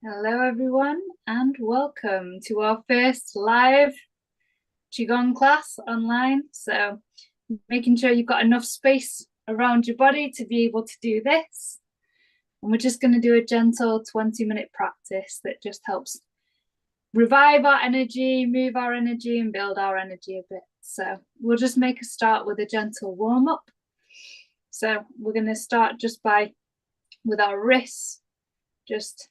Hello everyone and welcome to our first live Qigong class online. So making sure you've got enough space around your body to be able to do this. And we're just going to do a gentle 20-minute practice that just helps revive our energy, move our energy and build our energy a bit. So we'll just make a start with a gentle warm-up. So we're going to start just with our wrists, just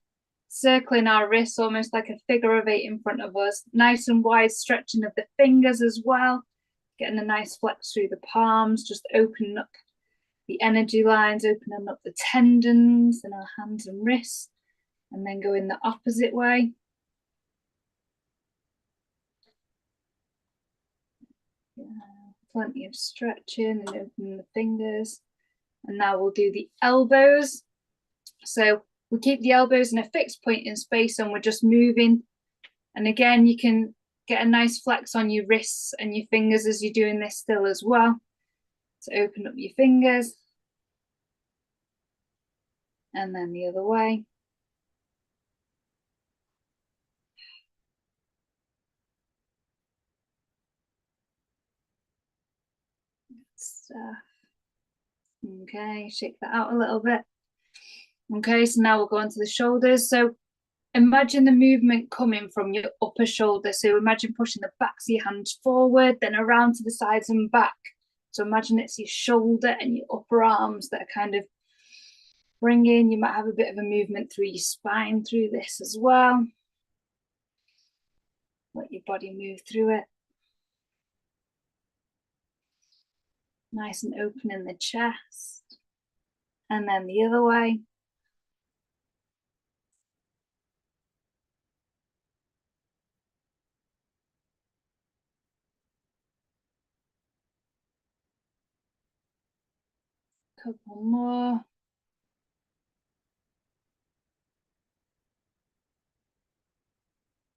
circling our wrists almost like a figure of 8 in front of us, nice and wide stretching of the fingers as well, getting a nice flex through the palms, just opening up the energy lines, opening up the tendons in our hands and wrists, and then going the opposite way. Yeah, plenty of stretching and opening the fingers. And now we'll do the elbows. So we keep the elbows in a fixed point in space and we're just moving. And again, you can get a nice flex on your wrists and your fingers as you're doing this still as well. So open up your fingers. And then the other way. Okay, shake that out a little bit. Okay, so now we'll go on to the shoulders. So imagine the movement coming from your upper shoulder. So imagine pushing the backs of your hands forward, then around to the sides and back. So imagine it's your shoulder and your upper arms that are kind of bringing. You might have a bit of a movement through your spine through this as well. Let your body move through it. Nice and open in the chest. And then the other way. Couple more.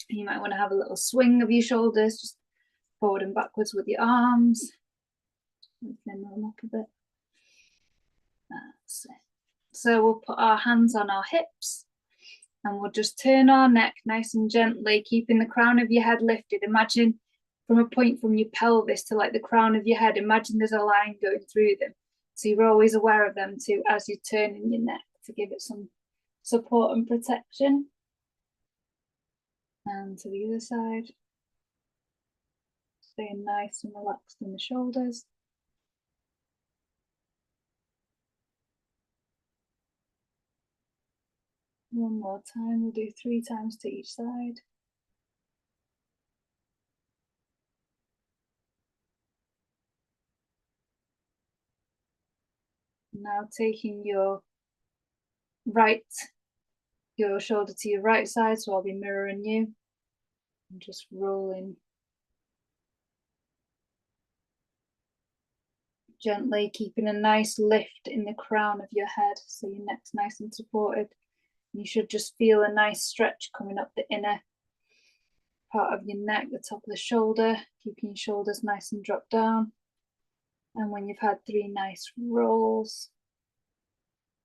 You might want to have a little swing of your shoulders, just forward and backwards with your arms. Then them up a bit. That's it. So we'll put our hands on our hips and we'll just turn our neck nice and gently, keeping the crown of your head lifted. Imagine from a point from your pelvis to like the crown of your head, imagine there's a line going through them. So you're always aware of them too as you're turning your neck to give it some support and protection. And to the other side. Staying nice and relaxed in the shoulders. One more time, we'll do 3 times to each side. Now taking your shoulder to your right side, so I'll be mirroring you. And just rolling gently, keeping a nice lift in the crown of your head, so your neck's nice and supported. You should just feel a nice stretch coming up the inner part of your neck, the top of the shoulder, keeping your shoulders nice and dropped down. And when you've had 3 nice rolls,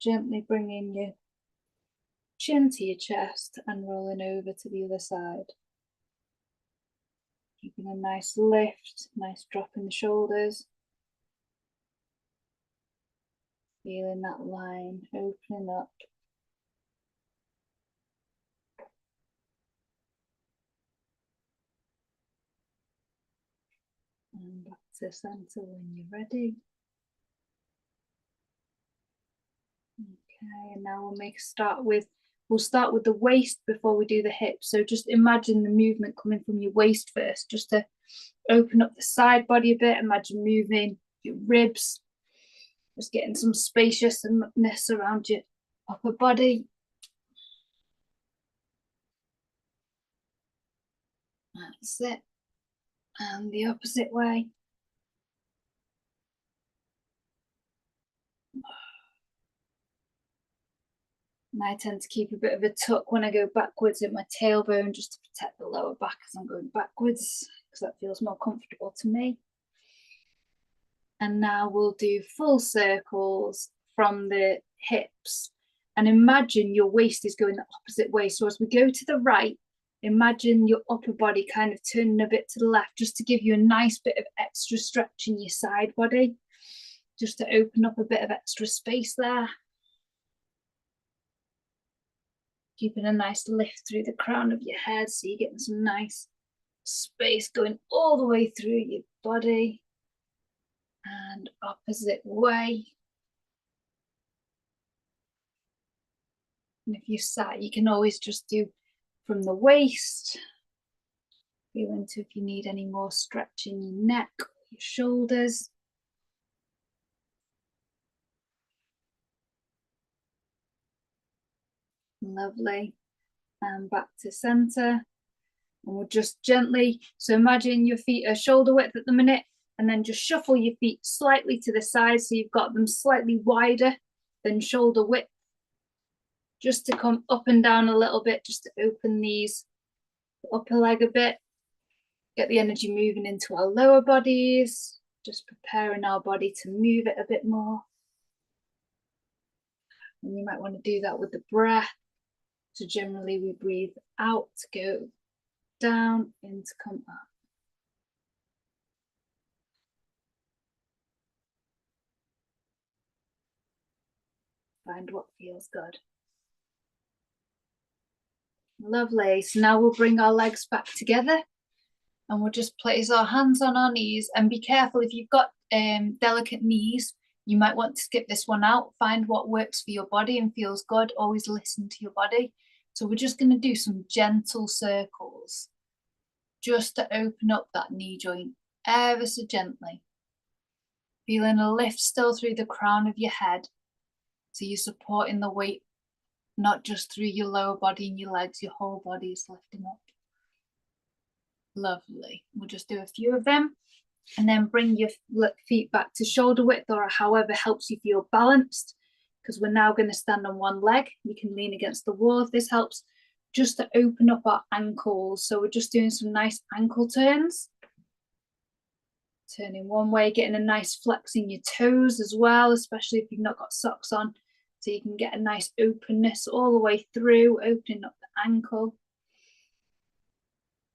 gently bringing your chin to your chest and rolling over to the other side. Keeping a nice lift, nice drop in the shoulders. Feeling that line opening up. And back to center when you're ready. Okay, and now we'll start with the waist before we do the hips. So just imagine the movement coming from your waist first, just to open up the side body a bit. Imagine moving your ribs, just getting some spaciousness around your upper body. That's it. And the opposite way. And I tend to keep a bit of a tuck when I go backwards in my tailbone, just to protect the lower back as I'm going backwards, because that feels more comfortable to me. And now we'll do full circles from the hips. and imagine your waist is going the opposite way. So as we go to the right, imagine your upper body kind of turning a bit to the left, just to give you a nice bit of extra stretch in your side body, just to open up a bit of extra space there. Keeping a nice lift through the crown of your head, so you're getting some nice space going all the way through your body, and opposite way. And if you sat, you can always just do from the waist. Feel into if you need any more stretch in your neck or your shoulders. Lovely. And back to center. And we'll just gently, so imagine your feet are shoulder width at the minute, and then just shuffle your feet slightly to the side so you've got them slightly wider than shoulder width. Just to come up and down a little bit, just to open these upper leg a bit. Get the energy moving into our lower bodies, just preparing our body to move it a bit more. And you might want to do that with the breath. So generally we breathe out to go down, in to come up. Find what feels good. Lovely. So now we'll bring our legs back together, and we'll just place our hands on our knees, and be careful if you've got delicate knees, you might want to skip this one out. Find what works for your body and feels good. Always listen to your body. So we're just going to do some gentle circles, just to open up that knee joint ever so gently. Feeling a lift still through the crown of your head. So you're supporting the weight, not just through your lower body and your legs, your whole body is lifting up. Lovely. We'll just do a few of them, and then bring your feet back to shoulder width, or however helps you feel balanced, because we're now going to stand on one leg. You can lean against the wall if this helps, just to open up our ankles. So we're just doing some nice ankle turns. Turning one way, getting a nice flex in your toes as well, especially if you've not got socks on. So you can get a nice openness all the way through, opening up the ankle.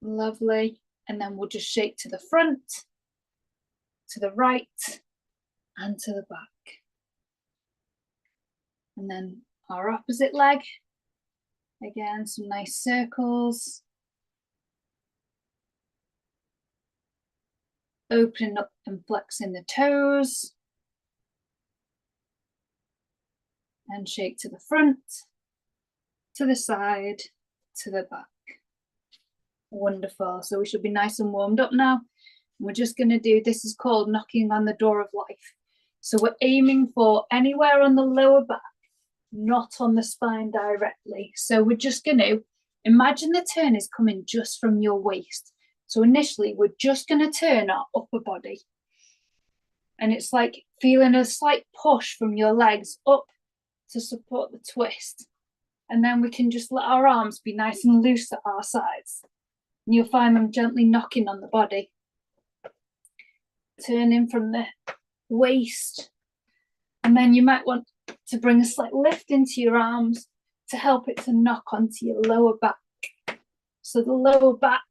Lovely. And then we'll just shake to the front, to the right, and to the back. And then our opposite leg. Again, some nice circles. Opening up and flexing the toes. And shake to the front, to the side, to the back. Wonderful. So we should be nice and warmed up now. We're just going to do, this is called knocking on the door of life. So we're aiming for anywhere on the lower back, not on the spine directly. So we're just going to imagine the turn is coming just from your waist. So initially we're just going to turn our upper body. And it's like feeling a slight push from your legs up to support the twist. And then we can just let our arms be nice and loose at our sides. And you'll find them gently knocking on the body. Turning from the waist. And then you might want to bring a slight lift into your arms to help it to knock onto your lower back. So the lower back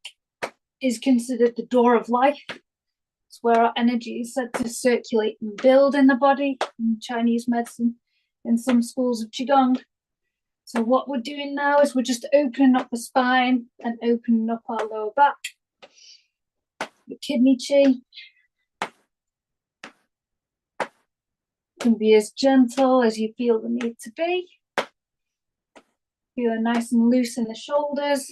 is considered the door of life. It's where our energy is said to circulate and build in the body in Chinese medicine, in some schools of Qigong. So what we're doing now is we're just opening up the spine and opening up our lower back. The kidney chi can be as gentle as you feel the need to be. Feeling nice and loose in the shoulders.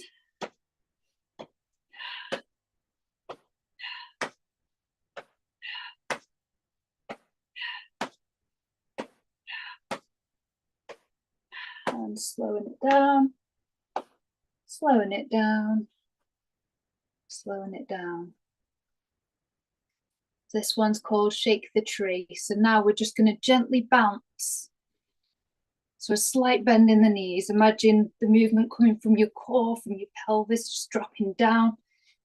And slowing it down, slowing it down, slowing it down. This one's called Shake the Tree. So now we're just going to gently bounce. So a slight bend in the knees. Imagine the movement coming from your core, from your pelvis, just dropping down.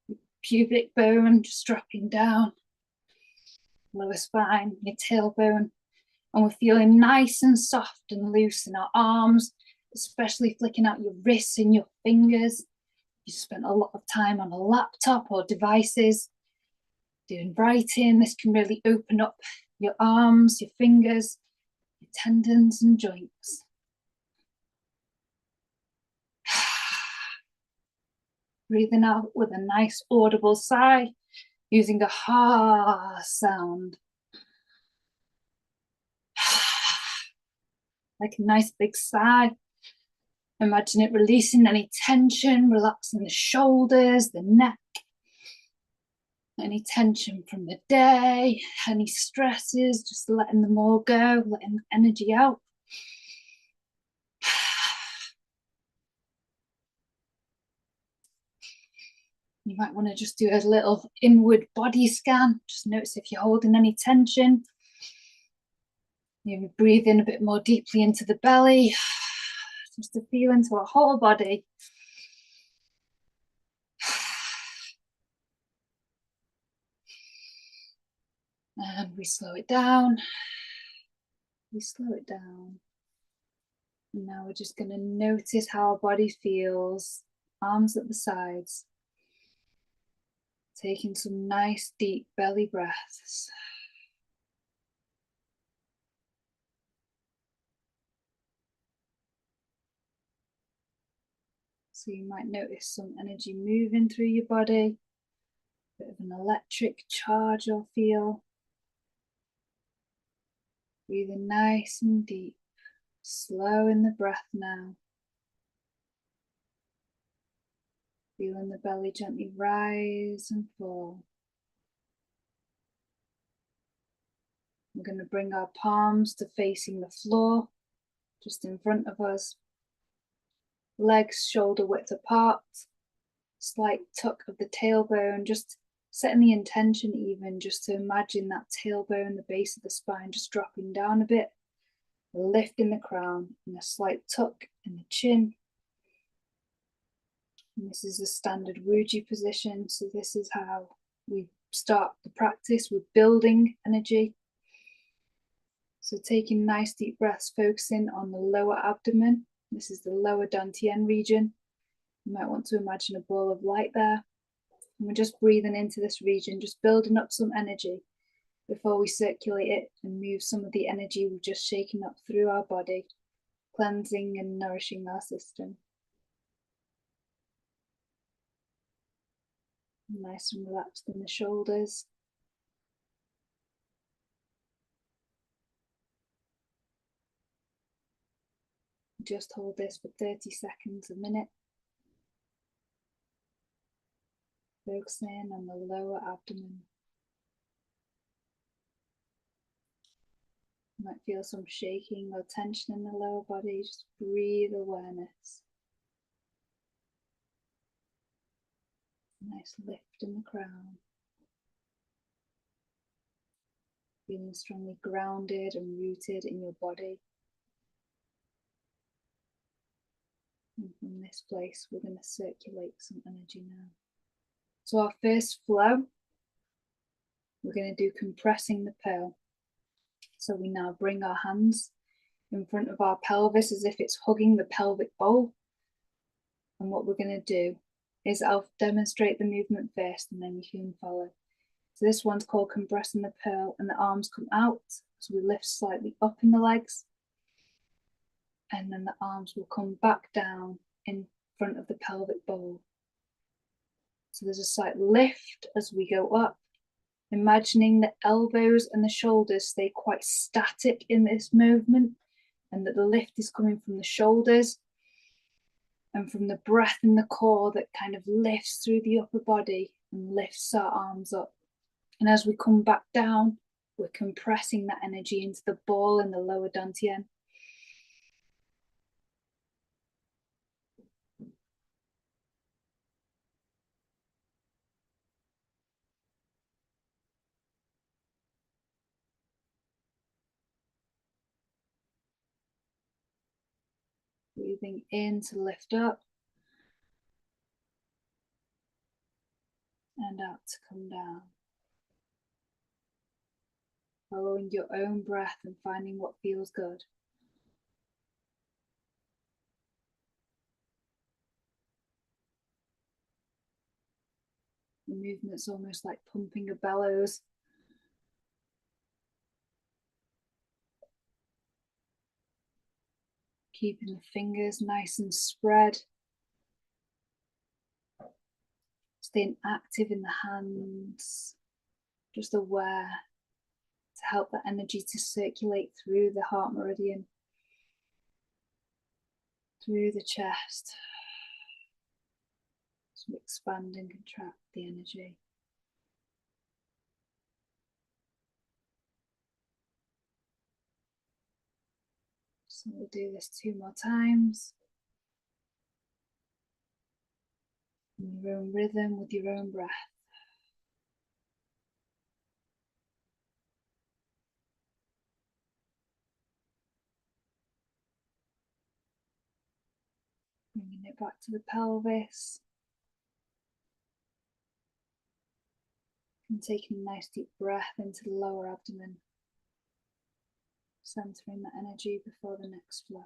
Your pubic bone just dropping down. Lower spine, your tailbone And we're feeling nice and soft and loose in our arms, especially flicking out your wrists and your fingers. You spent a lot of time on a laptop or devices doing writing. This can really open up your arms, your fingers, your tendons and joints. Breathing out with a nice audible sigh, using a ha sound. Like a nice big sigh. Imagine it releasing any tension, relaxing the shoulders, the neck, any tension from the day, any stresses, just letting them all go, letting the energy out. You might want to just do a little inward body scan. Just notice if you're holding any tension. Maybe breathe in a bit more deeply into the belly, just to feel into our whole body. And we slow it down. We slow it down. And now we're just going to notice how our body feels. Arms at the sides. Taking some nice deep belly breaths. So you might notice some energy moving through your body. A bit of an electric charge or feel. Breathing nice and deep. Slow in the breath now. Feeling the belly gently rise and fall. We're going to bring our palms to facing the floor, just in front of us. Legs shoulder width apart. Slight tuck of the tailbone, just setting the intention even just to imagine that tailbone, the base of the spine, just dropping down a bit. Lift in the crown and a slight tuck in the chin. And this is the standard Wuji position. So this is how we start the practice with building energy. So taking nice deep breaths, focusing on the lower abdomen. This is the lower dantian region. You might want to imagine a ball of light there. And we're just breathing into this region, just building up some energy before we circulate it and move some of the energy we've just shaken up through our body, cleansing and nourishing our system. Nice and relaxed in the shoulders. Just hold this for 30 seconds a minute. Focusing on the lower abdomen. You might feel some shaking or tension in the lower body. Just breathe awareness. Nice lift in the crown. Feeling strongly grounded and rooted in your body. And from this place, we're going to circulate some energy now. So our first flow, we're going to do compressing the pearl. So we now bring our hands in front of our pelvis as if it's hugging the pelvic bowl. And what we're going to do is I'll demonstrate the movement first and then you can follow. So this one's called compressing the pearl, and the arms come out. So we lift slightly up in the legs. And then the arms will come back down in front of the pelvic bowl. So there's a slight lift as we go up, imagining the elbows and the shoulders stay quite static in this movement, and that the lift is coming from the shoulders and from the breath in the core that kind of lifts through the upper body and lifts our arms up. And as we come back down, we're compressing that energy into the ball in the lower dantian. Breathing in to lift up and out to come down. following your own breath and finding what feels good. The movement's almost like pumping a bellows. Keeping the fingers nice and spread. Staying active in the hands, just aware to help that energy to circulate through the heart meridian, through the chest, to expand and contract the energy. So we'll do this 2 more times. In your own rhythm, with your own breath. Bringing it back to the pelvis. And taking a nice deep breath into the lower abdomen. Centering that energy before the next flow.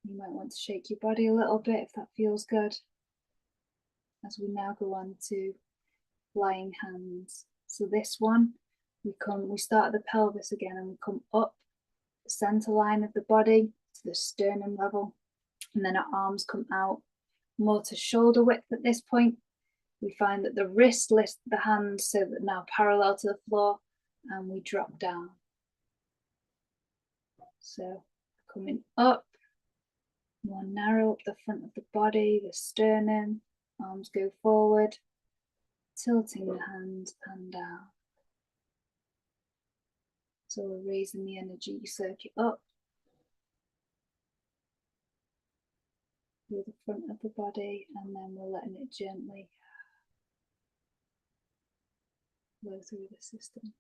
You might want to shake your body a little bit if that feels good. As we now go on to lying hands. So this one, we start at the pelvis again and we come up the center line of the body to the sternum level. And then our arms come out more to shoulder width at this point. We find that the wrist lifts the hands so that now parallel to the floor, and we drop down. So coming up, more narrow up the front of the body, the sternum, arms go forward, tilting the hands and down. So we're raising the energy circuit up through the front of the body, and then we're letting it gently flow through the system.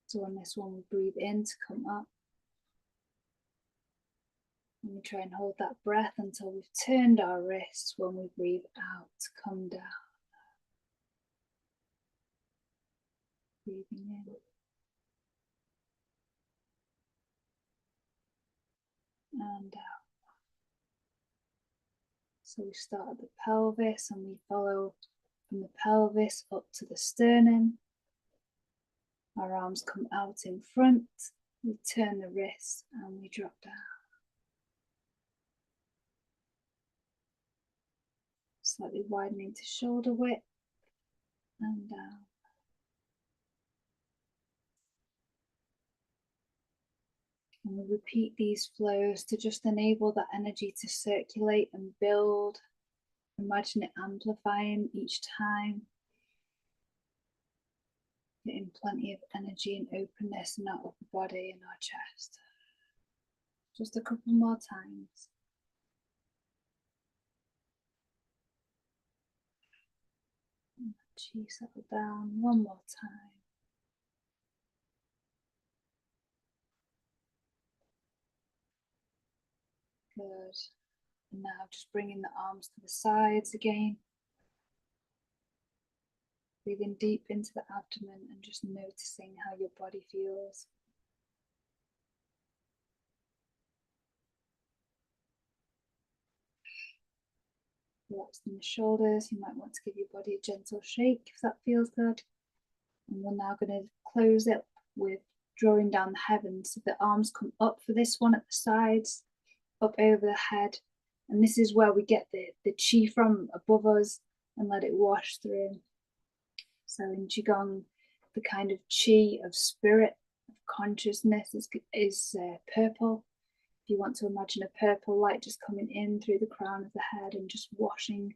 So on this one, we breathe in to come up. And we try and hold that breath until we've turned our wrists when we breathe out to come down. Breathing in. And out. So we start at the pelvis and we follow from the pelvis up to the sternum. Our arms come out in front. We turn the wrists and we drop down. Slightly widening to shoulder width and down. And we repeat these flows to just enable that energy to circulate and build. Imagine it amplifying each time. Getting plenty of energy and openness in our upper body and our chest. Just a couple more times. Chi settle down one more time. Good. And now just bringing the arms to the sides again. Breathing deep into the abdomen and just noticing how your body feels. Relaxing the shoulders. You might want to give your body a gentle shake if that feels good. And we're now going to close it with drawing down the heavens. So the arms come up for this one at the sides, up over the head. And this is where we get the chi from above us and let it wash through. So in Qigong, the kind of chi of spirit, of consciousness is purple. If you want to imagine a purple light just coming in through the crown of the head and just washing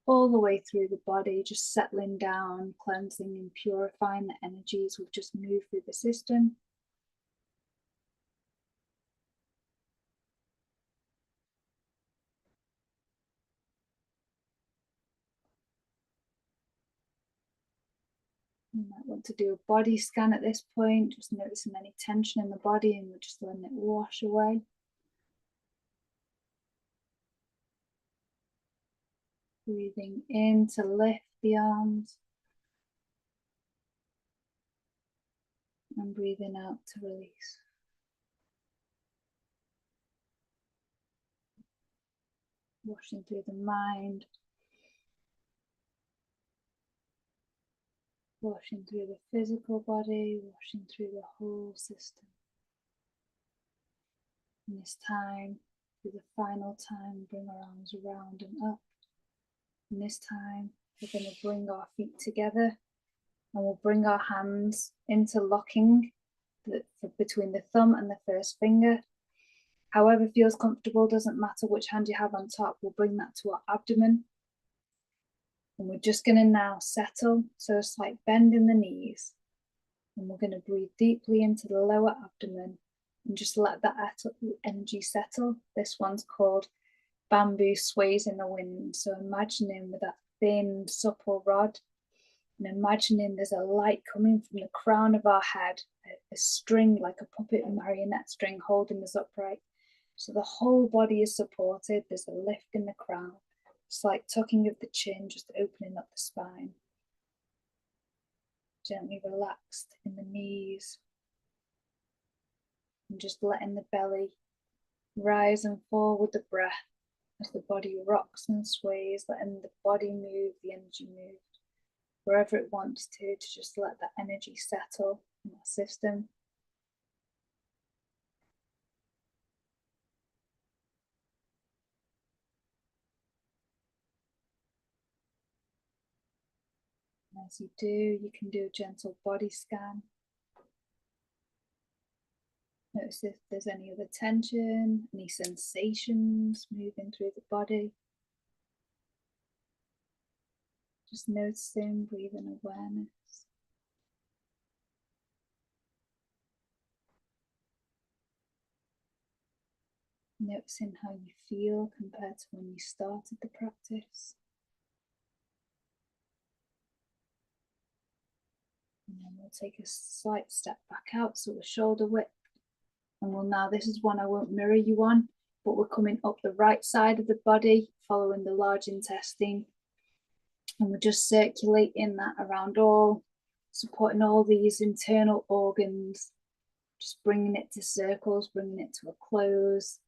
all the way through the body, just settling down, cleansing and purifying the energies we've just moved through the system. You might want to do a body scan at this point, just noticing any tension in the body, and we're just letting it wash away. Breathing in to lift the arms, and breathing out to release. Washing through the mind, washing through the physical body, washing through the whole system. And this time, for the final time, bring our arms around and up. And this time, we're going to bring our feet together, and we'll bring our hands interlocking between the thumb and the first finger. However feels comfortable, doesn't matter which hand you have on top. We'll bring that to our abdomen. And we're just going to now settle, so a slight bend in the knees. And we're going to breathe deeply into the lower abdomen and just let that energy settle. This one's called Bamboo Sways in the Wind. So imagining with that thin, supple rod, and imagining there's a light coming from the crown of our head, a string like a puppet marionette string holding us upright. So the whole body is supported. There's a lift in the crown. It's like tucking of the chin, just opening up the spine. Gently relaxed in the knees. And just letting the belly rise and fall with the breath as the body rocks and sways, letting the body move, the energy move wherever it wants to just let that energy settle in our system. And as you do, you can do a gentle body scan. Notice if there's any other tension, any sensations moving through the body. Just noticing breathing awareness. Noticing how you feel compared to when you started the practice. And then we'll take a slight step back out, so we're shoulder width. And we'll now, this is one I won't mirror you on, but we're coming up the right side of the body, following the large intestine. And we're just circulating that around all, supporting all these internal organs, just bringing it to circles, bringing it to a close,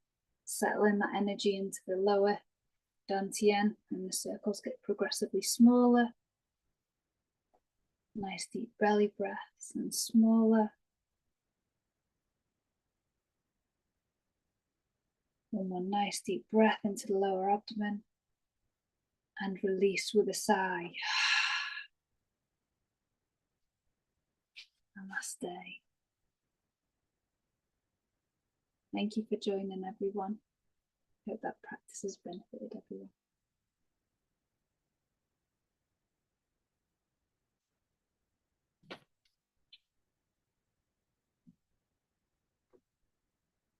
settling that energy into the lower dantian, and the circles get progressively smaller. Nice deep belly breaths and smaller. One more nice deep breath into the lower abdomen and release with a sigh. Namaste. Thank you for joining, everyone. Hope that practice has benefited everyone.